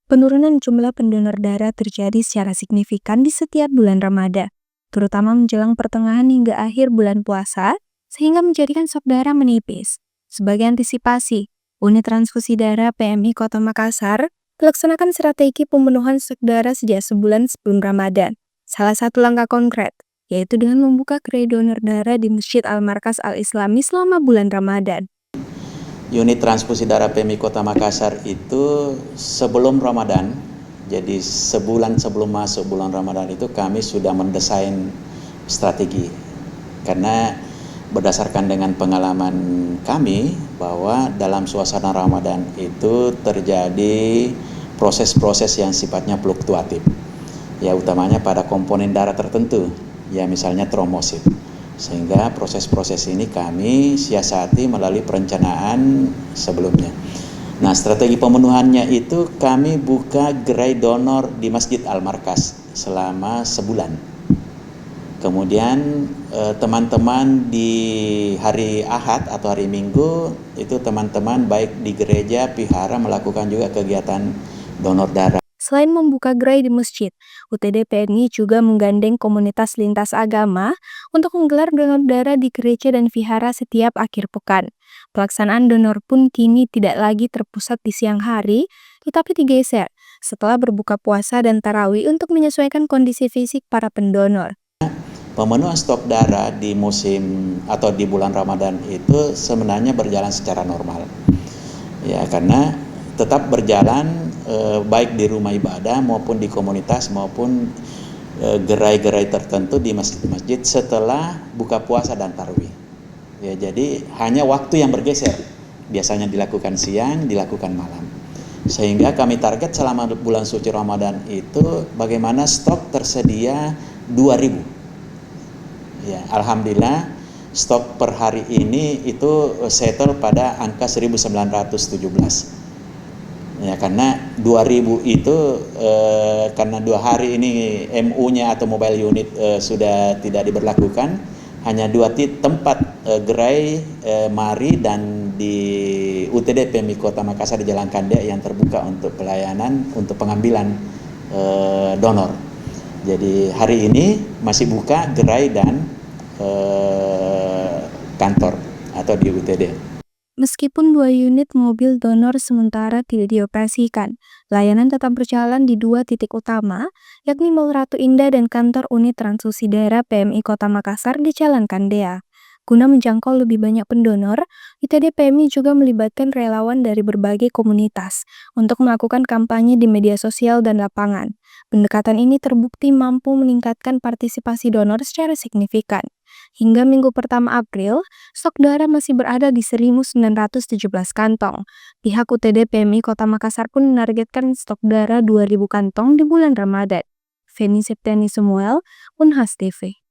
Penurunan jumlah pendonor darah terjadi secara signifikan di setiap bulan Ramadan, terutama menjelang pertengahan hingga akhir bulan puasa, sehingga menjadikan stok darah menipis. Sebagai antisipasi, Unit Transfusi Darah PMI Kota Makassar melaksanakan strategi pemenuhan stok darah sejak sebulan sebelum Ramadan. Salah satu langkah konkret, yaitu dengan membuka gerai donor darah di Masjid Al-Markas Al-Islami selama bulan Ramadan. Unit transfusi darah PMI Kota Makassar itu sebelum Ramadan, jadi sebulan sebelum masuk bulan Ramadan itu kami sudah mendesain strategi. Karena berdasarkan dengan pengalaman kami bahwa dalam suasana Ramadan itu terjadi proses-proses yang sifatnya fluktuatif. Ya utamanya pada komponen darah tertentu, ya misalnya trombosit. Sehingga proses-proses ini kami siasati melalui perencanaan sebelumnya. Nah, strategi pemenuhannya itu kami buka gerai donor di Masjid Al-Markas selama sebulan. Kemudian teman-teman di hari Ahad atau hari Minggu itu teman-teman baik di gereja, vihara melakukan juga kegiatan donor darah. Selain membuka gerai di masjid, UTD PMI juga menggandeng komunitas lintas agama untuk menggelar donor darah di gereja dan vihara setiap akhir pekan. Pelaksanaan donor pun kini tidak lagi terpusat di siang hari, tetapi digeser setelah berbuka puasa dan tarawih untuk menyesuaikan kondisi fisik para pendonor. Pemenuhan stok darah di musim atau di bulan Ramadan itu sebenarnya berjalan secara normal. Ya, karena tetap berjalan baik di rumah ibadah maupun di komunitas maupun gerai-gerai tertentu di masjid-masjid setelah buka puasa dan tarawih. Ya, jadi hanya waktu yang bergeser. Biasanya dilakukan siang, dilakukan malam. Sehingga kami target selama bulan suci Ramadan itu bagaimana stok tersedia 2.000. Ya, alhamdulillah stok per hari ini itu settle pada angka 1.917. Ya, karena 2.000 itu karena 2 hari ini MU-nya atau mobile unit sudah tidak diberlakukan, hanya 2 tempat gerai Mari dan di UTD PMI Kota Makassar di Jalan Kandek yang terbuka untuk pelayanan untuk pengambilan donor. Jadi hari ini masih buka gerai dan kantor atau di UTD. Meskipun 2 unit mobil donor sementara tidak dioperasikan, layanan tetap berjalan di 2 titik utama, yakni Mall Ratu Indah dan kantor Unit Transfusi Darah PMI Kota Makassar di Jalan Kandea. Guna menjangkau lebih banyak pendonor, ITD PMI juga melibatkan relawan dari berbagai komunitas untuk melakukan kampanye di media sosial dan lapangan. Pendekatan ini terbukti mampu meningkatkan partisipasi donor secara signifikan. Hingga minggu pertama April, stok darah masih berada di 1.917 kantong. Pihak UTD PMI Kota Makassar pun menargetkan stok darah 2.000 kantong di bulan Ramadan. Feni Septiani Samuel, Unhas TV.